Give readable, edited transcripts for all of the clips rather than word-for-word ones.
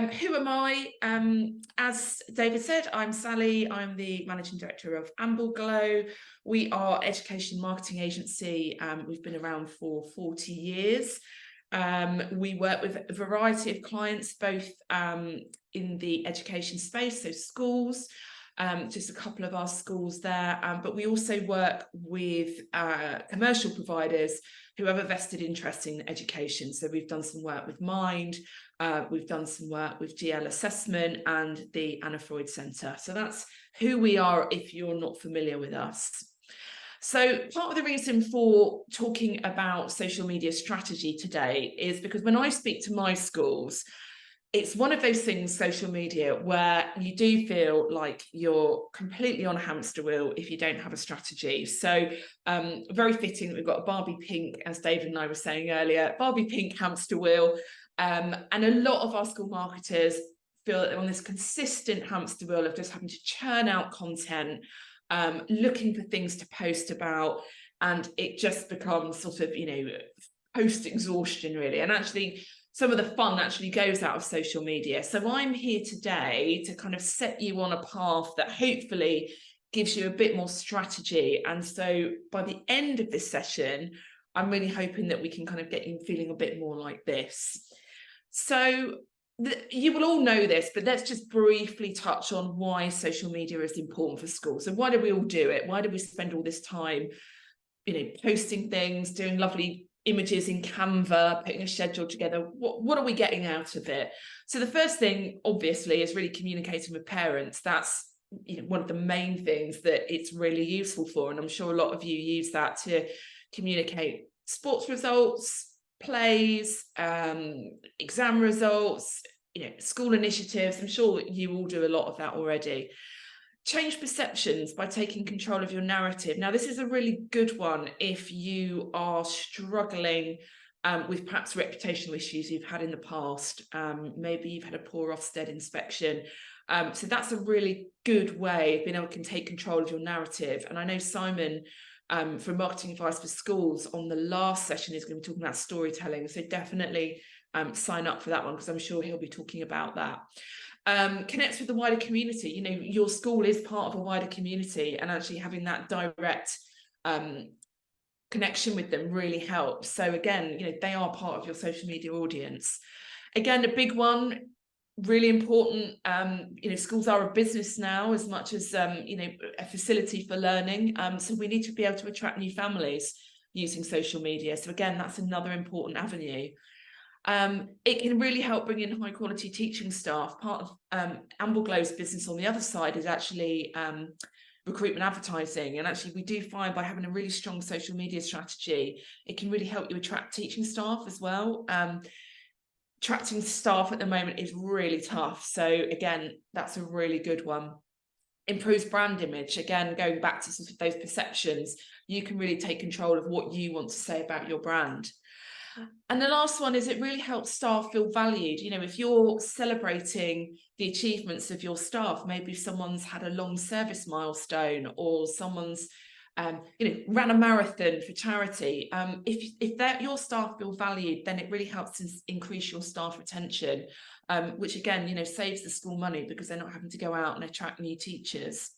who am I? As David said, I'm Sally. I'm the Managing Director of AmbleGlow. We are an education marketing agency. We've been around for 40 years. We work with a variety of clients, both in the education space, so schools, just a couple of our schools there, but we also work with commercial providers who have a vested interest in education. So we've done some work with Mind, we've done some work with GL Assessment and the Anna Freud Centre. So that's who we are if you're not familiar with us. So part of the reason for talking about social media strategy today is because when I speak to my schools, it's one of those things, social media, where you do feel like you're completely on a hamster wheel if you don't have a strategy. So very fitting that we've got a Barbie pink, as David and I were saying earlier, Barbie pink hamster wheel. And a lot of our school marketers feel that they're on this consistent hamster wheel of just having to churn out content, looking for things to post about, and it just becomes sort of, post exhaustion really. And actually, some of the fun actually goes out of social media. So I'm here today to kind of set you on a path that hopefully gives you a bit more strategy. And so by the end of this session, I'm really hoping that we can kind of get you feeling a bit more like this. So you will all know this, but let's just briefly touch on why social media is important for schools. So why do we all do it? Why do we spend all this time, posting things, doing lovely images in Canva, putting a schedule together? What are we getting out of it? So the first thing, obviously, is really communicating with parents. That's one of the main things that it's really useful for, and I'm sure a lot of you use that to communicate sports results, plays, exam results, school initiatives. I'm sure you all do a lot of that already. Change perceptions by taking control of your narrative. Now, this is a really good one if you are struggling with perhaps reputational issues you've had in the past. Maybe you've had a poor Ofsted inspection. So that's a really good way of being able to take control of your narrative. And I know Simon from Marketing Advice for Schools on the last session is going to be talking about storytelling. So definitely sign up for that one, because I'm sure he'll be talking about that. Connects with the wider community. Your school is part of a wider community, and actually having that direct connection with them really helps. So again, they are part of your social media audience. Again, a big one, really important. Schools are a business now as much as a facility for learning. So we need to be able to attract new families using social media. So again, that's another important avenue. It can really help bring in high quality teaching staff. Part of AmbleGlow's business on the other side is actually recruitment advertising. And actually we do find by having a really strong social media strategy, it can really help you attract teaching staff as well. Attracting staff at the moment is really tough. So again, that's a really good one. Improves brand image. Again, going back to sort of those perceptions, you can really take control of what you want to say about your brand. And the last one is it really helps staff feel valued. If you're celebrating the achievements of your staff, maybe someone's had a long service milestone, or someone's ran a marathon for charity. If your staff feel valued, then it really helps to increase your staff retention, which again, saves the school money because they're not having to go out and attract new teachers.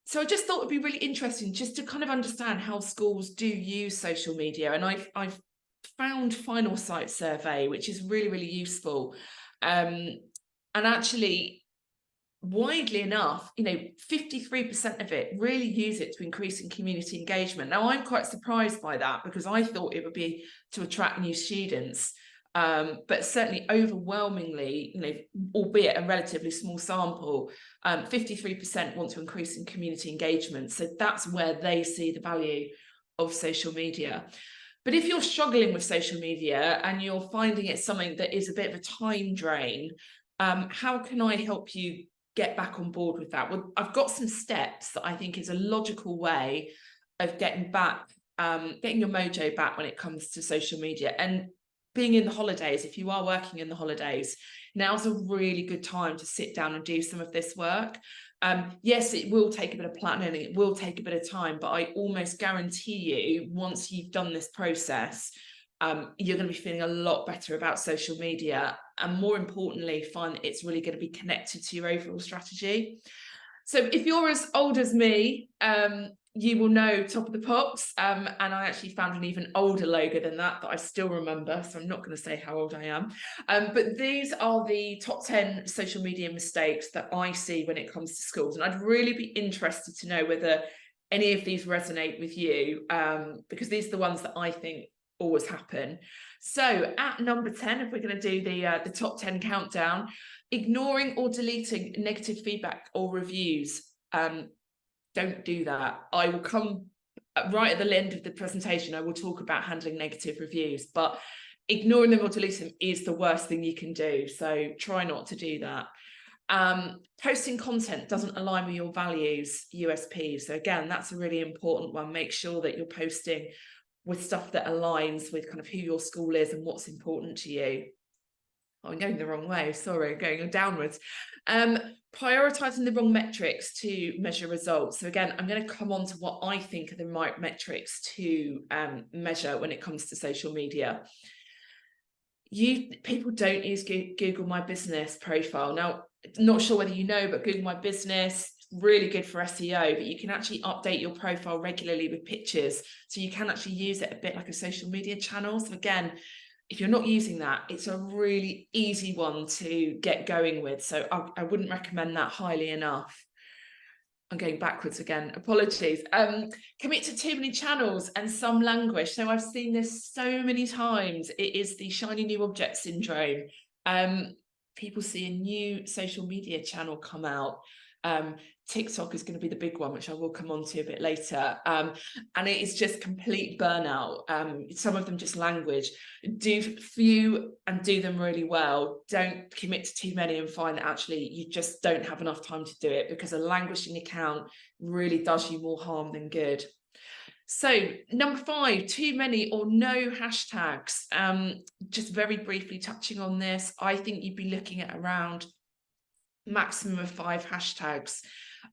So I just thought it'd be really interesting just to kind of understand how schools do use social media. And I've found Final Site survey, which is really, really useful. And actually, widely enough, 53% of it really use it to increase in community engagement. Now, I'm quite surprised by that because I thought it would be to attract new students. But certainly overwhelmingly, albeit a relatively small sample, 53% want to increase in community engagement. So that's where they see the value of social media. But if you're struggling with social media and you're finding it something that is a bit of a time drain, how can I help you get back on board with that? Well, I've got some steps that I think is a logical way of getting your mojo back when it comes to social media. And being in the holidays, if you are working in the holidays, now's a really good time to sit down and do some of this work. Yes, it will take a bit of planning, it will take a bit of time, but I almost guarantee you, once you've done this process, you're going to be feeling a lot better about social media. and more importantly, find that it's really going to be connected to your overall strategy. So if you're as old as me, you will know Top of the Pops, and I actually found an even older logo than that I still remember, so I'm not going to say how old I am. But these are the top 10 social media mistakes that I see when it comes to schools, and I'd really be interested to know whether any of these resonate with you, because these are the ones that I think always happen. So at number 10, if we're going to do the top 10 countdown, ignoring or deleting negative feedback or reviews. Don't do that. I will come right at the end of the presentation, I will talk about handling negative reviews, but ignoring them or deleting them is the worst thing you can do. So try not to do that. Posting content doesn't align with your values, USPs. So again, that's a really important one. Make sure that you're posting with stuff that aligns with kind of who your school is and what's important to you. Oh, I'm going the wrong way, sorry, going downwards. Prioritizing the wrong metrics to measure results. So again, I'm going to come on to what I think are the right metrics to measure when it comes to social media. People don't use Google My Business profile. Now, not sure whether you know, but Google My Business, really good for SEO, but you can actually update your profile regularly with pictures. So you can actually use it a bit like a social media channel. So again, if you're not using that, it's a really easy one to get going with. So I wouldn't recommend that highly enough. I'm going backwards again, apologies. Commit to too many channels and some language. So I've seen this so many times. It is the shiny new object syndrome. People see a new social media channel come out. TikTok is going to be the big one, which I will come on to a bit later. And it is just complete burnout. Some of them just language. Do few and do them really well. Don't commit to too many and find that actually you just don't have enough time to do it, because a languishing account really does you more harm than good. So number 5, too many or no hashtags. Just very briefly touching on this, I think you'd be looking at around maximum of 5 hashtags.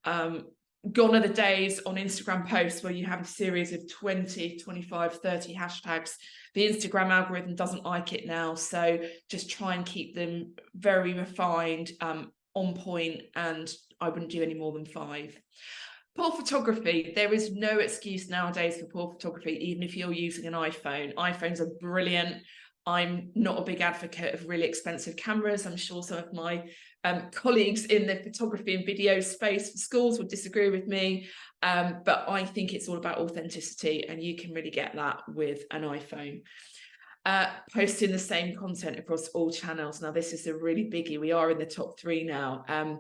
Gone are the days on Instagram posts where you have a series of 20, 25, 30 hashtags. The Instagram algorithm doesn't like it now, so just try and keep them very refined, on point, and I wouldn't do any more than 5. Poor photography. There is no excuse nowadays for poor photography, even if you're using an iPhone. iPhones are brilliant. I'm not a big advocate of really expensive cameras. I'm sure some of my colleagues in the photography and video space for schools would disagree with me, but I think it's all about authenticity, and you can really get that with an iPhone. Posting the same content across all channels. Now, this is a really biggie. We are in the top 3 now.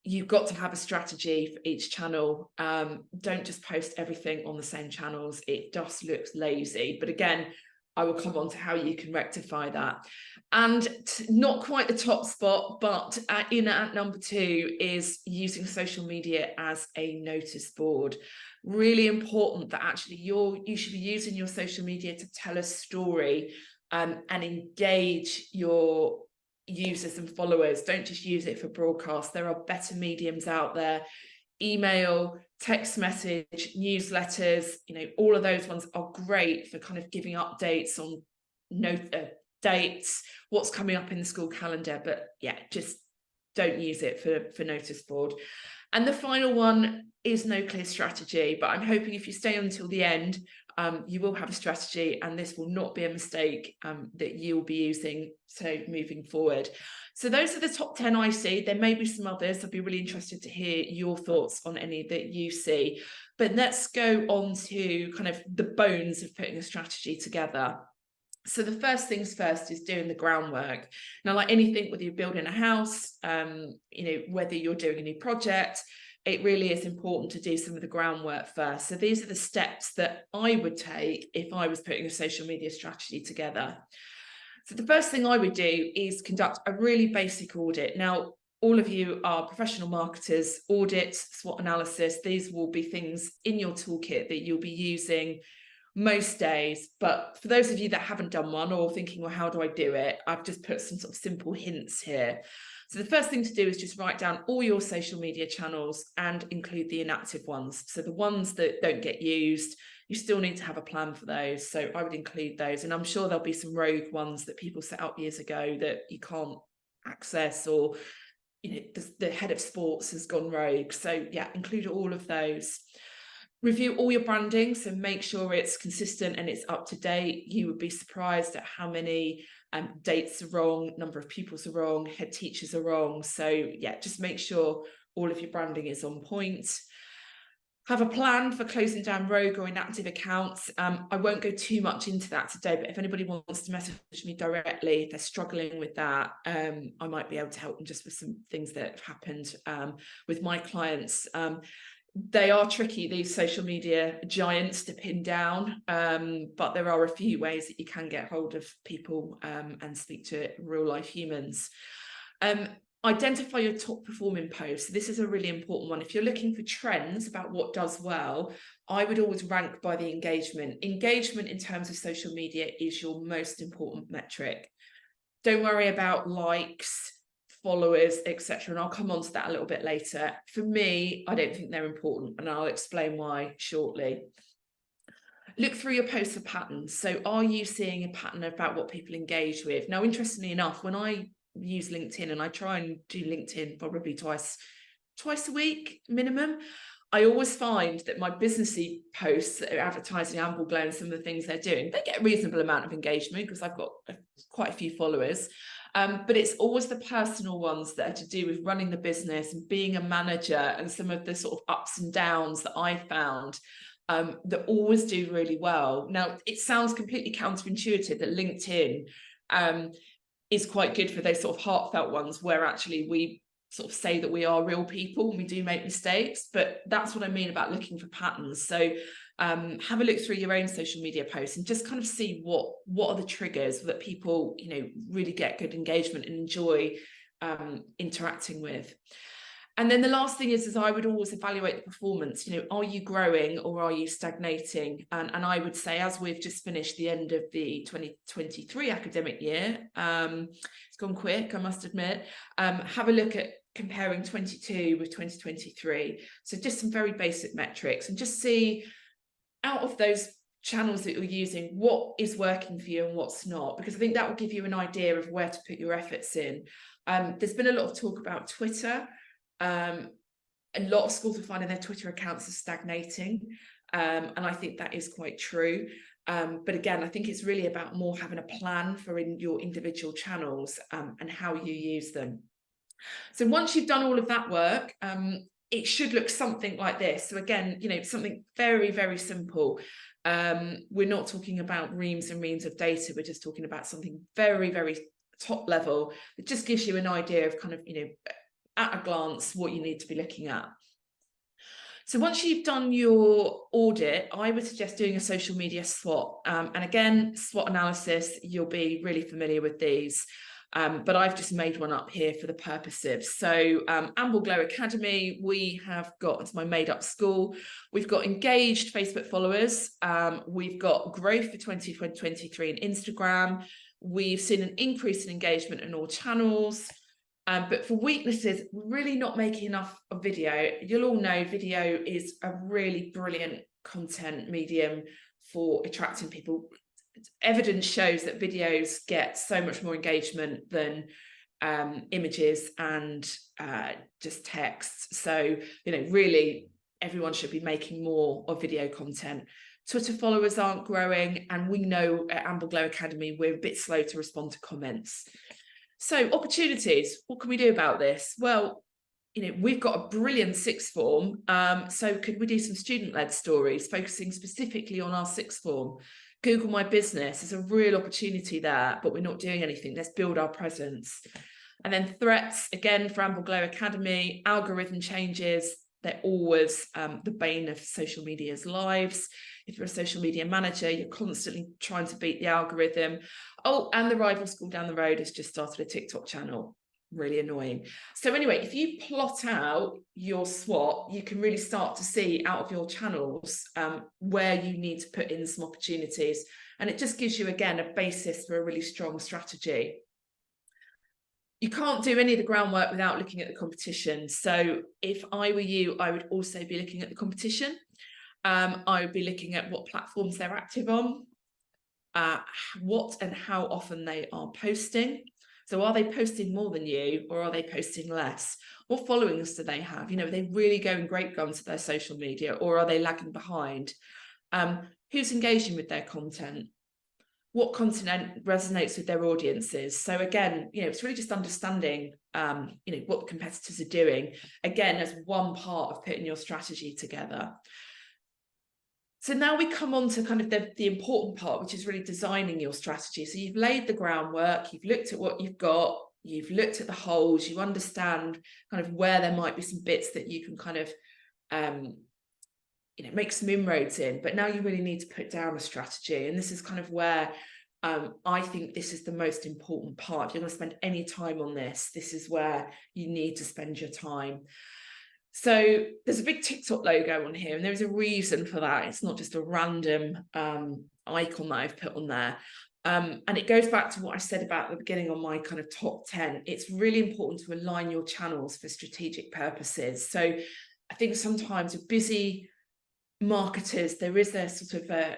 You've got to have a strategy for each channel. Don't just post everything on the same channels. It just looks lazy. But again, I will come on to how you can rectify that. And not quite the top spot, but in at number 2 is using social media as a notice board. Really important that actually you should be using your social media to tell a story, and engage your users and followers. Don't just use it for broadcast. There are better mediums out there. Email, text message, newsletters, all of those ones are great for kind of giving updates on dates, what's coming up in the school calendar, but yeah, just don't use it for notice board. And the final one is no clear strategy, but I'm hoping if you stay until the end, you will have a strategy, and this will not be a mistake that you'll be using moving forward. So those are the top 10 I see. There may be some others. I'd be really interested to hear your thoughts on any that you see. But let's go on to kind of the bones of putting a strategy together. So the first things first is doing the groundwork. Now, like anything, whether you're building a house, whether you're doing a new project, it really is important to do some of the groundwork first. So these are the steps that I would take if I was putting a social media strategy together. So the first thing I would do is conduct a really basic audit. Now, all of you are professional marketers. Audit, SWOT analysis, these will be things in your toolkit that you'll be using most days. But for those of you that haven't done one or thinking, well, how do I do it? I've just put some sort of simple hints here. So the first thing to do is just write down all your social media channels and include the inactive ones. So the ones that don't get used, you still need to have a plan for those. So I would include those. And I'm sure there'll be some rogue ones that people set up years ago that you can't access, or the head of sports has gone rogue. So yeah, include all of those. Review all your branding, so make sure it's consistent and it's up to date. You would be surprised at how many dates are wrong, number of pupils are wrong, head teachers are wrong. So yeah, just make sure all of your branding is on point. Have a plan for closing down rogue or inactive accounts. I won't go too much into that today, but if anybody wants to message me directly, if they're struggling with that, I might be able to help them just with some things that have happened with my clients. They are tricky, these social media giants, to pin down, but there are a few ways that you can get hold of people and speak to real life humans. Identify your top performing posts. This is a really important one. If you're looking for trends about what does well, I would always rank by the engagement. Engagement in terms of social media is your most important metric. Don't worry about likes, followers, etc. And I'll come on to that a little bit later. For me, I don't think they're important, and I'll explain why shortly. Look through your posts for patterns. So are you seeing a pattern about what people engage with? Now, interestingly enough, when I use LinkedIn, and I try and do LinkedIn probably twice a week minimum, I always find that my businessy posts that are advertising Amble Glow and some of the things they're doing, they get a reasonable amount of engagement because I've got quite a few followers. But it's always the personal ones that are to do with running the business and being a manager, and some of the sort of ups and downs that I found that always do really well. Now, it sounds completely counterintuitive that LinkedIn is quite good for those sort of heartfelt ones where actually we sort of say that we are real people and we do make mistakes, but that's what I mean about looking for patterns. So have a look through your own social media posts and just kind of see what are the triggers that people really get good engagement and enjoy interacting with. And then the last thing is I would always evaluate the performance. Are you growing or are you stagnating? And I would say, as we've just finished the end of the 2023 academic year, it's gone quick, I must admit, have a look at comparing 22 with 2023. So just some very basic metrics, and just see out of those channels that you're using, what is working for you and what's not, because I think that will give you an idea of where to put your efforts in. There's been a lot of talk about Twitter. A lot of schools are finding their Twitter accounts are stagnating, and I think that is quite true. But again, I think it's really about more having a plan for your individual channels and how you use them. So once you've done all of that work, it should look something like this. So again, something very, very simple. We're not talking about reams and reams of data. We're just talking about something very, very top level that just gives you an idea of kind of, at a glance, what you need to be looking at. So once you've done your audit, I would suggest doing a social media SWOT. And again, SWOT analysis, you'll be really familiar with these. But I've just made one up here for the purposes. So Amble Glow Academy, we have got, it's my made up school. We've got engaged Facebook followers. We've got growth for 2023 in Instagram. We've seen an increase in engagement in all channels. But for weaknesses, really not making enough of video. You'll all know video is a really brilliant content medium for attracting people. Evidence shows that videos get so much more engagement than images and just text. So, really everyone should be making more of video content. Twitter followers aren't growing, and we know at Amble Glow Academy we're a bit slow to respond to comments. So opportunities, what can we do about this? Well, we've got a brilliant sixth form. So could we do some student-led stories focusing specifically on our sixth form? Google My Business is a real opportunity there, but we're not doing anything. Let's build our presence. And then threats, again, for Amble Glow Academy, algorithm changes. They're always the bane of social media's lives. If you're a social media manager, you're constantly trying to beat the algorithm. Oh, and the rival school down the road has just started a TikTok channel. Really annoying. So anyway, if you plot out your SWOT, you can really start to see out of your channels where you need to put in some opportunities. And it just gives you, again, a basis for a really strong strategy. You can't do any of the groundwork without looking at the competition. So if I were you, I would also be looking at the competition. I would be looking at what platforms they're active on, what and how often they are posting. So are they posting more than you, or are they posting less? What followings do they have? You know, are they really going great guns to their social media, or are they lagging behind? Who's engaging with their content? What content resonates with their audiences? So again, you know, it's really just understanding, you know, what the competitors are doing, again, as one part of putting your strategy together. So now we come on to kind of the important part, which is really designing your strategy. So you've laid the groundwork, you've looked at what you've got, you've looked at the holes, you understand kind of where there might be some bits that you can kind of, you know, make some inroads in, but now you really need to put down a strategy. And this is kind of where I think this is the most important part. If you're going to spend any time on this, this is where you need to spend your time. So there's a big TikTok logo on here, and there's a reason for that. It's not just a random icon that I've put on there. And it goes back to what I said about the beginning on my kind of top 10. It's really important to align your channels for strategic purposes. So I think sometimes with busy marketers, there is a sort of a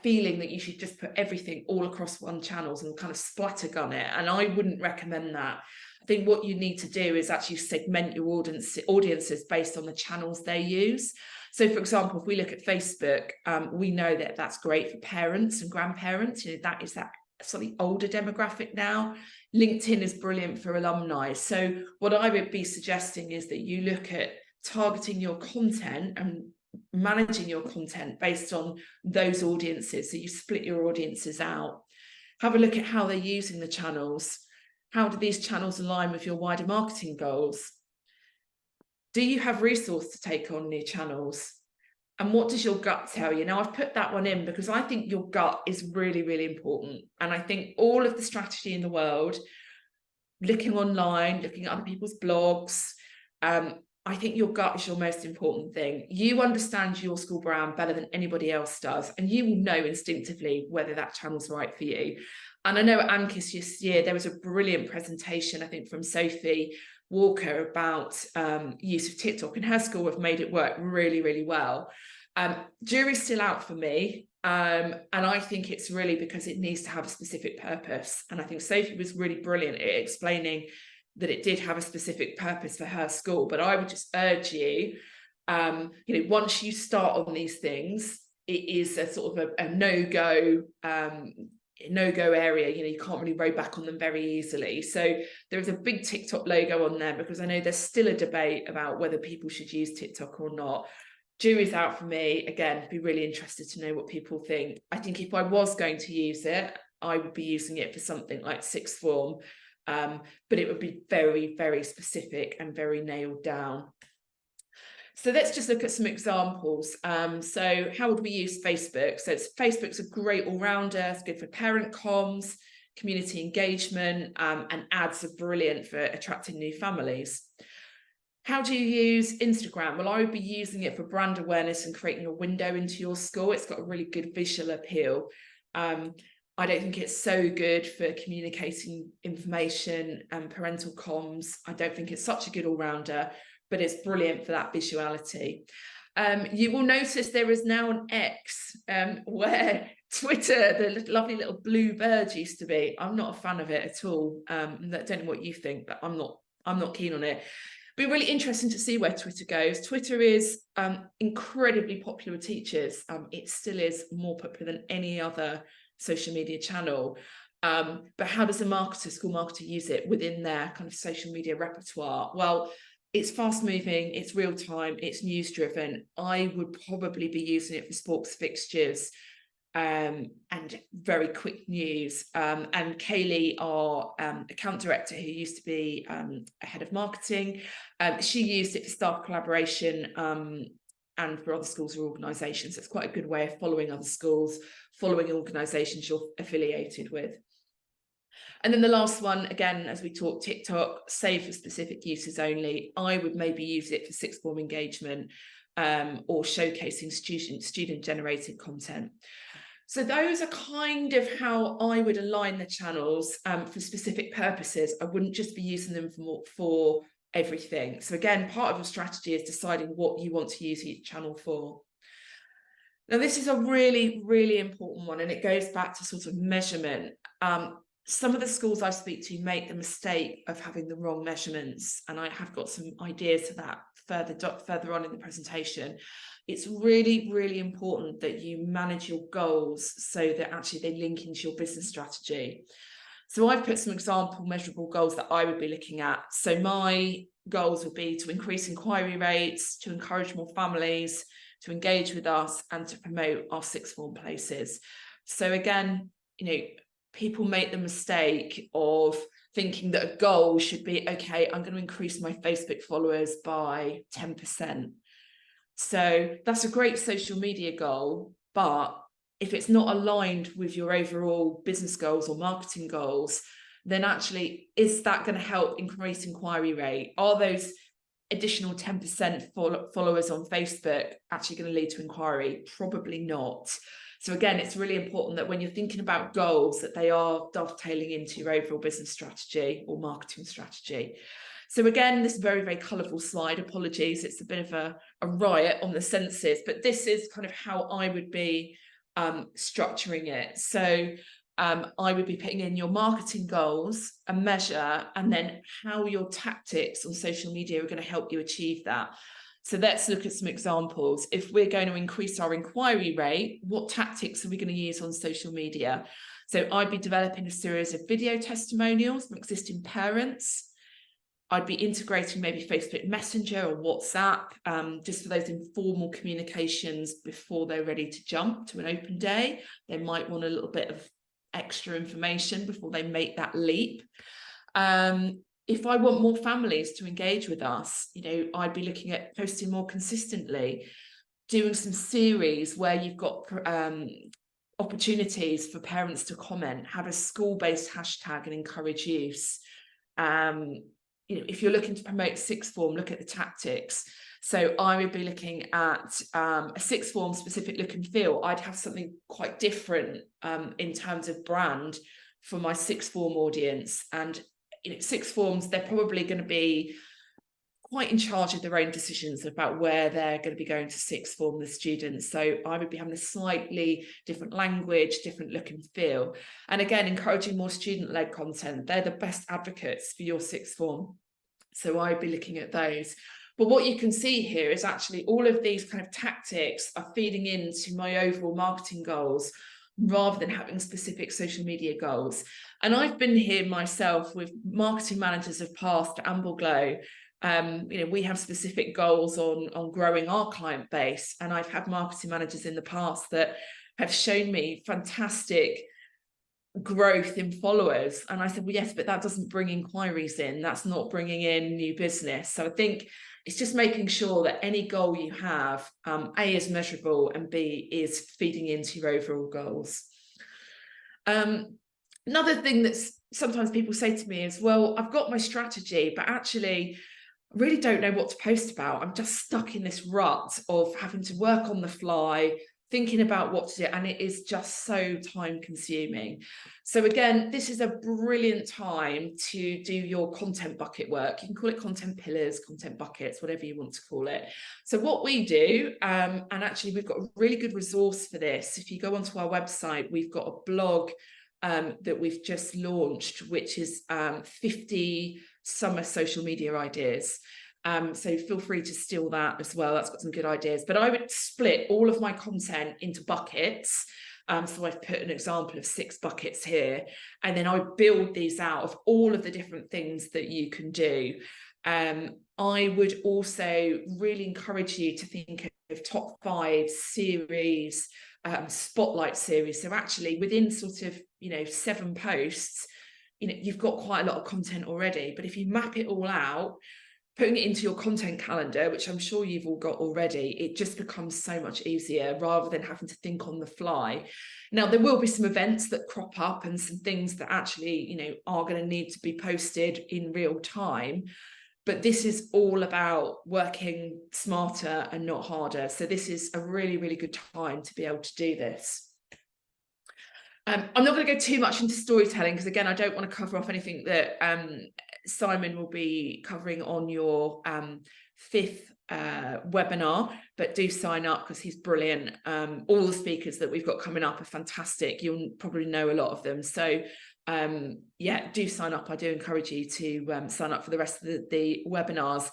feeling that you should just put everything all across one channels and kind of splattergun it. And I wouldn't recommend that. I think what you need to do is actually segment your audiences based on the channels they use. So for example, if we look at Facebook, we know that that's great for parents and grandparents. You know, that is that slightly older demographic now. LinkedIn is brilliant for alumni. So what I would be suggesting is that you look at targeting your content and managing your content based on those audiences. So you split your audiences out. Have a look at how they're using the channels. How do these channels align with your wider marketing goals? Do you have resource to take on new channels? And what does your gut tell you? Now, I've put that one in because I think your gut is really, really important. And I think all of the strategy in the world, looking online, looking at other people's blogs, I think your gut is your most important thing. You understand your school brand better than anybody else does, and you will know instinctively whether that channel's right for you. And I know at ANCIS this year, there was a brilliant presentation, I think, from Sophie Walker about use of TikTok, and her school have made it work really, really well. Jury's still out for me. And I think it's really because it needs to have a specific purpose. And I think Sophie was really brilliant at explaining that it did have a specific purpose for her school. But I would just urge you, you know, once you start on these things, it is a sort of a no-go area. You know, you can't really row back on them very easily. So there is a big TikTok logo on there because I know there's still a debate about whether people should use TikTok or not. Jury's out for me. Again, be really interested to know what people think. I think if I was going to use it, I would be using it for something like sixth form, but it would be very, very specific and very nailed down. So let's just look at some examples. So how would we use Facebook? So Facebook's a great all-rounder. It's good for parent comms, community engagement, and ads are brilliant for attracting new families. How do you use Instagram? Well, I would be using it for brand awareness and creating a window into your school. It's got a really good visual appeal. I don't think it's so good for communicating information and parental comms. I don't think it's such a good all-rounder, but it's brilliant for that visuality. You will notice there is now an X where Twitter, the lovely little blue bird used to be. I'm not a fan of it at all. I don't know what you think, but I'm not keen on it. Be really interesting to see where Twitter goes. Twitter is incredibly popular with teachers. It still is more popular than any other social media channel. But how does a marketer, school marketer, use it within their kind of social media repertoire? Well, it's fast moving, it's real time, it's news driven. I would probably be using it for sports fixtures and very quick news. And Kaylee, our account director, who used to be a head of marketing, she used it for staff collaboration and for other schools or organisations. It's quite a good way of following other schools, following organisations you're affiliated with. And then the last one, again, as we talked, TikTok, save for specific uses only. I would maybe use it for sixth form engagement or showcasing student-generated content. So those are kind of how I would align the channels for specific purposes. I wouldn't just be using them for everything. So again, part of your strategy is deciding what you want to use each channel for. Now, this is a really, really important one, and it goes back to sort of measurement. Some of the schools I speak to make the mistake of having the wrong measurements, and I have got some ideas to that further on in the presentation. It's really, really important that you manage your goals so that actually they link into your business strategy. So I've put some example measurable goals that I would be looking at. So my goals would be to increase inquiry rates, to encourage more families, to engage with us, and to promote our sixth form places. So again, people make the mistake of thinking that a goal should be, okay, I'm going to increase my Facebook followers by 10%. So that's a great social media goal, but if it's not aligned with your overall business goals or marketing goals, then actually, is that going to help increase inquiry rate? Are those additional 10% followers on Facebook actually going to lead to inquiry? Probably not. So again, it's really important that when you're thinking about goals, that they are dovetailing into your overall business strategy or marketing strategy. So again, this very, very colourful slide, apologies, it's a bit of a riot on the senses, but this is kind of how I would be structuring it. So I would be putting in your marketing goals, a measure, and then how your tactics on social media are going to help you achieve that. So let's look at some examples. If we're going to increase our inquiry rate, what tactics are we going to use on social media? So I'd be developing a series of video testimonials from existing parents. I'd be integrating maybe Facebook Messenger or WhatsApp, just for those informal communications before they're ready to jump to an open day. They might want a little bit of extra information before they make that leap. If I want more families to engage with us, I'd be looking at posting more consistently, doing some series where you've got opportunities for parents to comment, have a school-based hashtag and encourage use. If you're looking to promote sixth form, look at the tactics. So I would be looking at a sixth form specific look and feel. I'd have something quite different in terms of brand for my sixth form audience. And sixth forms, they're probably going to be quite in charge of their own decisions about where they're going to be going to sixth form, the students. So I would be having a slightly different language, different look and feel. And again, encouraging more student-led content. They're the best advocates for your sixth form. So I'd be looking at those. But what you can see here is actually all of these kind of tactics are feeding into my overall marketing goals rather than having specific social media goals. And I've been here myself with marketing managers of past at Ambleglow. We have specific goals on growing our client base, and I've had marketing managers in the past that have shown me fantastic growth in followers, and I said, well, yes, but that doesn't bring inquiries in, that's not bringing in new business. So I think it's just making sure that any goal you have, A, is measurable, and B, is feeding into your overall goals. Another thing that's sometimes people say to me is, well, I've got my strategy, but actually I really don't know what to post about. I'm just stuck in this rut of having to work on the fly, thinking about what to do, and it is just so time consuming. So again, this is a brilliant time to do your content bucket work. You can call it content pillars, content buckets, whatever you want to call it. So what we do, and actually we've got a really good resource for this. If you go onto our website, we've got a blog that we've just launched, which is 50 summer social media ideas. So feel free to steal that as well. That's got some good ideas. But I would split all of my content into buckets. So I've put an example of 6 buckets here, and then I build these out of all of the different things that you can do. I would also really encourage you to think of top 5 series, spotlight series. So actually within sort of 7 posts, you've got quite a lot of content already. But if you map it all out, putting it into your content calendar, which I'm sure you've all got already, it just becomes so much easier rather than having to think on the fly. Now, there will be some events that crop up and some things that actually, are going to need to be posted in real time. But this is all about working smarter and not harder. So this is a really, really good time to be able to do this. I'm not going to go too much into storytelling because, again, I don't want to cover off anything that Simon will be covering on your 5th webinar, but do sign up because he's brilliant. All the speakers that we've got coming up are fantastic. You'll probably know a lot of them. So yeah, do sign up. I do encourage you to sign up for the rest of the webinars.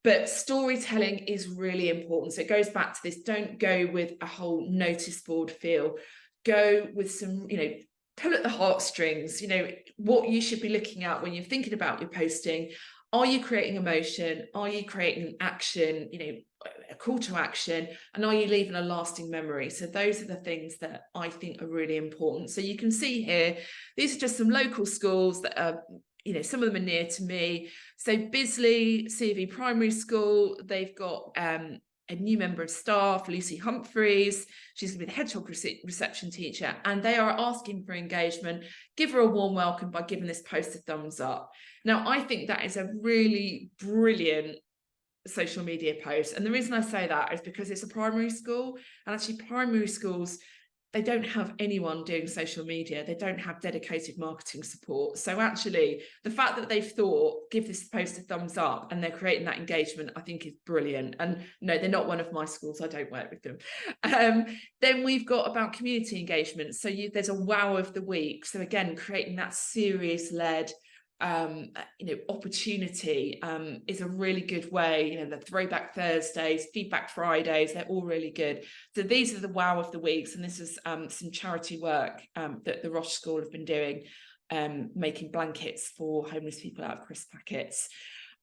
But storytelling is really important. So it goes back to this: don't go with a whole notice board feel. Go with some, pull at the heartstrings, what you should be looking at when you're thinking about your posting. Are you creating emotion? Are you creating an action, a call to action? And are you leaving a lasting memory? So those are the things that I think are really important. So you can see here, these are just some local schools that are, some of them are near to me. So Bisley, CV Primary School, they've got a new member of staff, Lucy Humphreys. She's going to be the hedgehog reception teacher, and they are asking for engagement. Give her a warm welcome by giving this post a thumbs up. Now, I think that is a really brilliant social media post, and the reason I say that is because it's a primary school, and actually primary schools, they don't have anyone doing social media. They don't have dedicated marketing support. So actually, the fact that they've thought, give this post a thumbs up, and they're creating that engagement, I think is brilliant. And no, they're not one of my schools. I don't work with them. Then we've got about community engagement. So there's a wow of the week. So again, creating that series-led opportunity is a really good way. The Throwback Thursdays, Feedback Fridays, they're all really good. So these are the wow of the weeks, and this is some charity work that the Roche School have been doing, making blankets for homeless people out of crisp packets.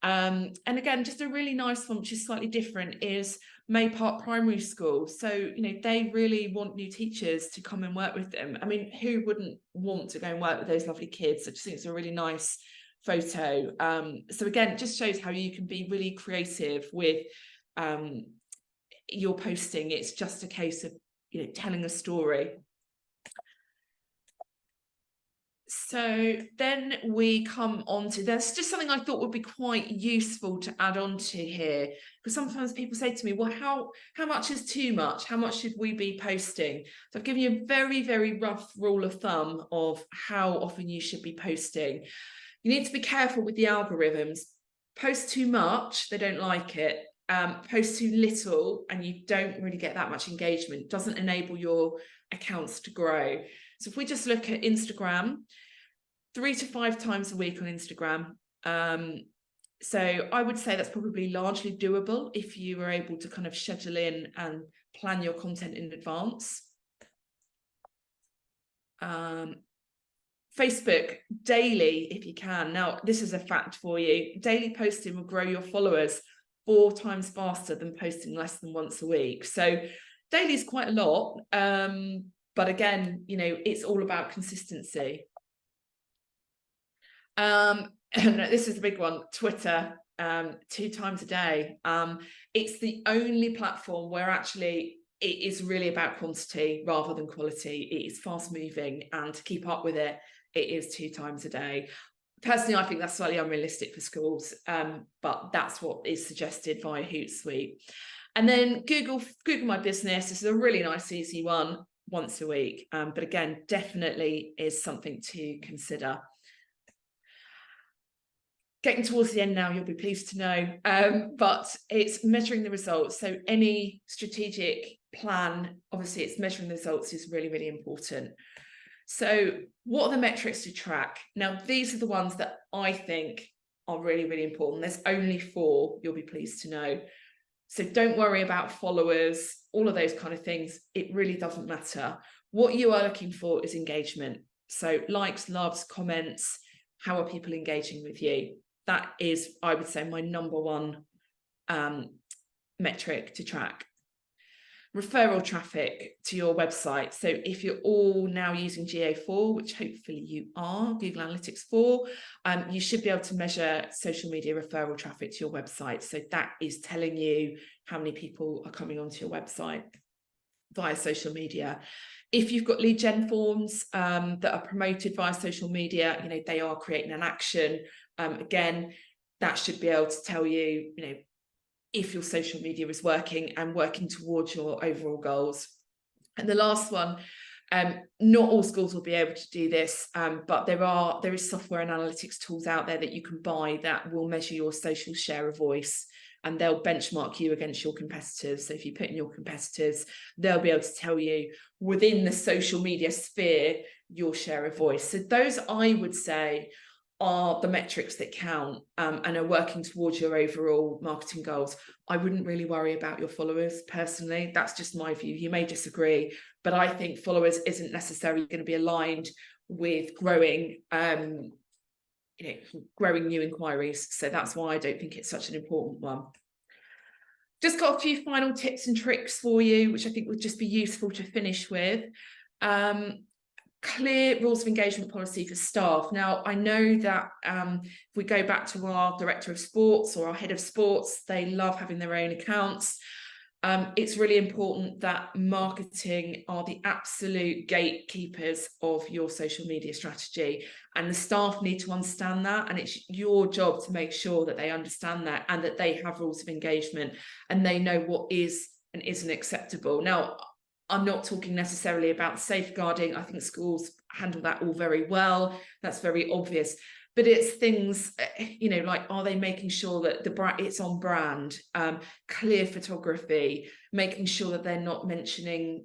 And again, just a really nice one, which is slightly different, is May Park Primary School. So, they really want new teachers to come and work with them. I mean, who wouldn't want to go and work with those lovely kids? I just think it's a really nice photo. So again, it just shows how you can be really creative with your posting. It's just a case of, telling a story. So then we come on to, there's just something I thought would be quite useful to add on to here, because sometimes people say to me, well, how much is too much? How much should we be posting? So I've given you a very, very rough rule of thumb of how often you should be posting. You need to be careful with the algorithms. Post too much, they don't like it. Post too little, and you don't really get that much engagement. It doesn't enable your accounts to grow. So if we just look at Instagram, 3 to 5 times a week on Instagram. So I would say that's probably largely doable if you were able to kind of schedule in and plan your content in advance. Facebook, daily if you can. Now, this is a fact for you. Daily posting will grow your followers 4 times faster than posting less than once a week. So daily is quite a lot. But again, it's all about consistency. And this is a big one, Twitter, 2 times a day. It's the only platform where actually it is really about quantity rather than quality. It is fast moving, and to keep up with it, it is 2 times a day. Personally, I think that's slightly unrealistic for schools, but that's what is suggested via Hootsuite. And then Google My Business. This is a really nice, easy one, once a week. But again, definitely is something to consider. Getting towards the end now, you'll be pleased to know, but it's measuring the results. So any strategic plan, obviously it's measuring the results is really, really important. So what are the metrics to track? Now, these are the ones that I think are really, really important. There's only 4, you'll be pleased to know. So don't worry about followers, all of those kind of things. It really doesn't matter. What you are looking for is engagement. So likes, loves, comments, how are people engaging with you? That is, I would say, my #1 metric to track. Referral traffic to your website. So if you're all now using GA4, which hopefully you are, Google Analytics 4, you should be able to measure social media referral traffic to your website. So that is telling you how many people are coming onto your website via social media. If you've got lead gen forms that are promoted via social media, they are creating an action. Again, that should be able to tell you, if your social media is working and working towards your overall goals. And the last one, Not all schools will be able to do this, but there is software and analytics tools out there that you can buy that will measure your social share of voice, and they'll benchmark you against your competitors. So if you put in your competitors, they'll be able to tell you within the social media sphere your share of voice. So those, I would say, are the metrics that count, and are working towards your overall marketing goals. I wouldn't really worry about your followers personally. That's just my view. You may disagree, but I think followers isn't necessarily going to be aligned with growing new inquiries. So that's why I don't think it's such an important one. Just got a few final tips and tricks for you, which I think would just be useful to finish with. Clear rules of engagement policy for staff. Now, I know that if we go back to our director of sports or our head of sports, they love having their own accounts. It's really important that marketing are the absolute gatekeepers of your social media strategy, and the staff need to understand that, and it's your job to make sure that they understand that and that they have rules of engagement and they know what is and isn't acceptable. Now, I'm not talking necessarily about safeguarding. I think schools handle that all very well. That's very obvious. But it's things, like, are they making sure that it's on brand, clear photography, making sure that they're not mentioning,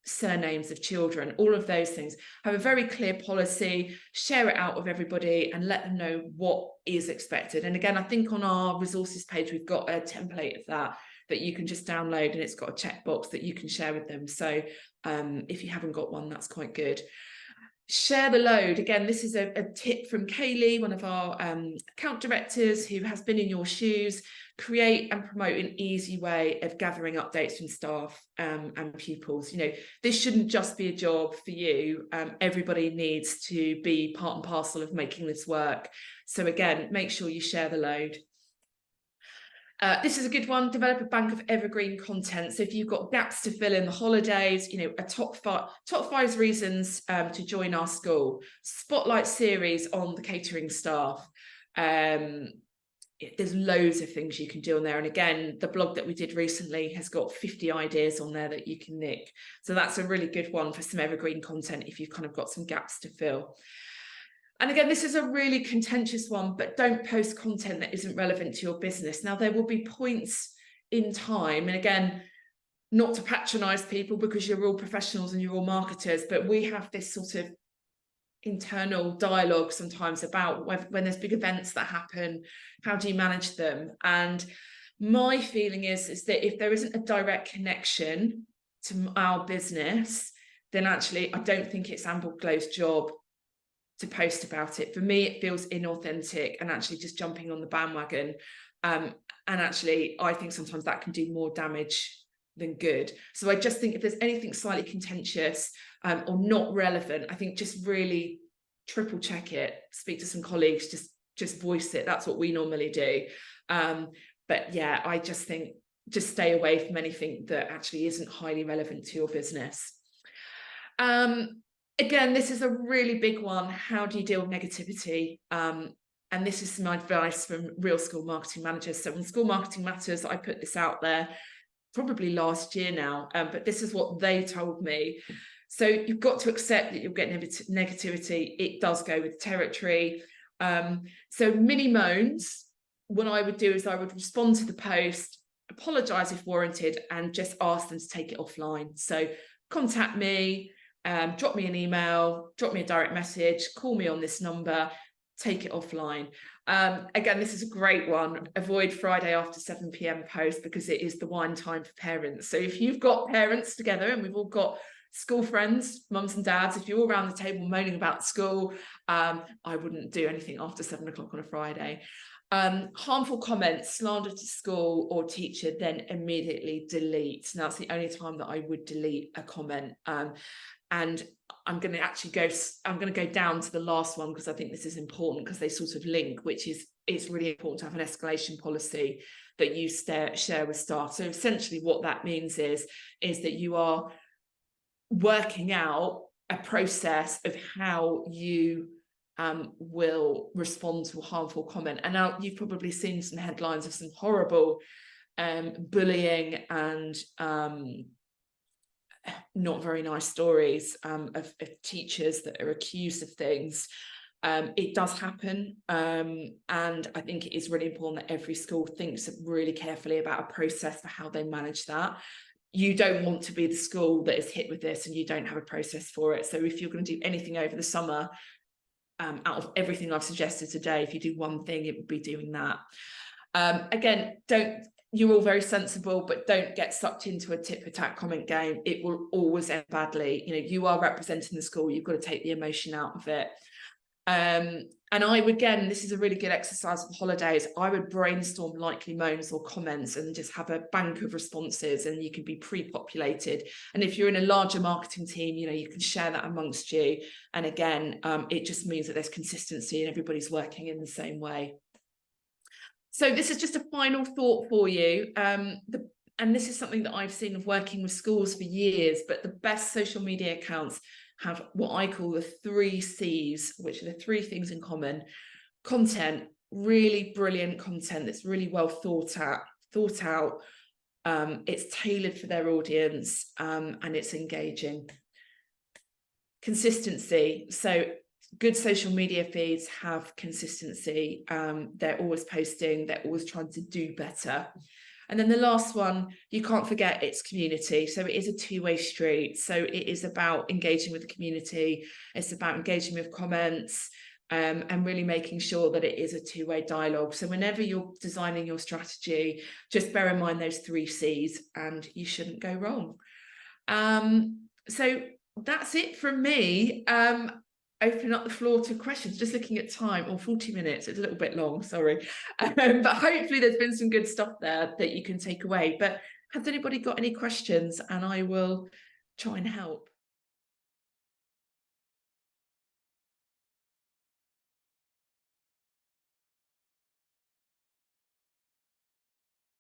surnames of children, all of those things. Have a very clear policy, share it out with everybody and let them know what is expected. And again, I think on our resources page, we've got a template of that you can just download, and it's got a checkbox that you can share with them. So if you haven't got one, that's quite good. Share the load. Again, this is a tip from Kaylee, one of our account directors who has been in your shoes. Create and promote an easy way of gathering updates from staff and pupils. This shouldn't just be a job for you. Everybody needs to be part and parcel of making this work. So again, make sure you share the load. This is a good one. Develop a bank of evergreen content. So if you've got gaps to fill in the holidays, a top five reasons to join our school. Spotlight series on the catering staff. There's loads of things you can do on there. And again, the blog that we did recently has got 50 ideas on there that you can nick. So that's a really good one for some evergreen content if you've kind of got some gaps to fill. And again, this is a really contentious one, but don't post content that isn't relevant to your business. Now, there will be points in time, and again, not to patronize people because you're all professionals and you're all marketers, but we have this sort of internal dialogue sometimes about when there's big events that happen, how do you manage them? And my feeling is that if there isn't a direct connection to our business, then actually I don't think it's Amble Glow's job to post about it. For me, it feels inauthentic and actually just jumping on the bandwagon. And actually, I think sometimes that can do more damage than good. So I just think if there's anything slightly contentious or not relevant, I think just really triple check it, speak to some colleagues, just voice it. That's what we normally do. But yeah, I just think just stay away from anything that actually isn't highly relevant to your business. Again, this is a really big one. How do you deal with negativity? And this is some advice from real school marketing managers. So on School Marketing Matters, I put this out there probably last year now, but this is what they told me. So you've got to accept that you'll get negativity. It does go with territory. So mini moans, what I would do is I would respond to the post, apologise if warranted, and just ask them to take it offline. So contact me, drop me an email, drop me a direct message, call me on this number, take it offline. Again, this is a great one. Avoid Friday after 7 p.m. post because it is the wine time for parents. So if you've got parents together, and we've all got school friends, mums and dads, if you're all around the table moaning about school, I wouldn't do anything after 7 o'clock on a Friday. Harmful comments, slander to school or teacher, then immediately delete. Now, that's the only time that I would delete a comment. And I'm going to go down to the last one because I think this is important because they sort of link, which is it's really important to have an escalation policy that you share with staff. So essentially what that means is that you are working out a process of how you will respond to a harmful comment. And now you've probably seen some headlines of some horrible bullying and not very nice stories of teachers that are accused of things. It does happen, and I think it is really important that every school thinks really carefully about a process for how they manage that. You don't want to be the school that is hit with this and you don't have a process for it. So if you're going to do anything over the summer, out of everything I've suggested today, if you do one thing, it would be doing that. Again, you're all very sensible, but don't get sucked into a tit for tat comment game. It will always end badly. You know, you are representing the school. You've got to take the emotion out of it. And I would, again, this is a really good exercise for the holidays. I would brainstorm likely moans or comments and just have a bank of responses, and you can be pre-populated. And if you're in a larger marketing team, you know, you can share that amongst you. And again, it just means that there's consistency and everybody's working in the same way. So this is just a final thought for you. And this is something that I've seen of working with schools for years, but the best social media accounts have what I call the 3 C's, which are the 3 things in common. Content, really brilliant content that's really well thought out. It's tailored for their audience, and it's engaging. Consistency. So good social media feeds have consistency. They're always posting, they're always trying to do better. And then the last one, you can't forget, it's community. So it is a two-way street. So it is about engaging with the community. It's about engaging with comments, and really making sure that it is a two-way dialogue. So whenever you're designing your strategy, just bear in mind those 3 C's and you shouldn't go wrong. So that's it from me. Open up the floor to questions, just looking at time, or 40 minutes, it's a little bit long, sorry. But hopefully there's been some good stuff there that you can take away. But has anybody got any questions? And I will try and help.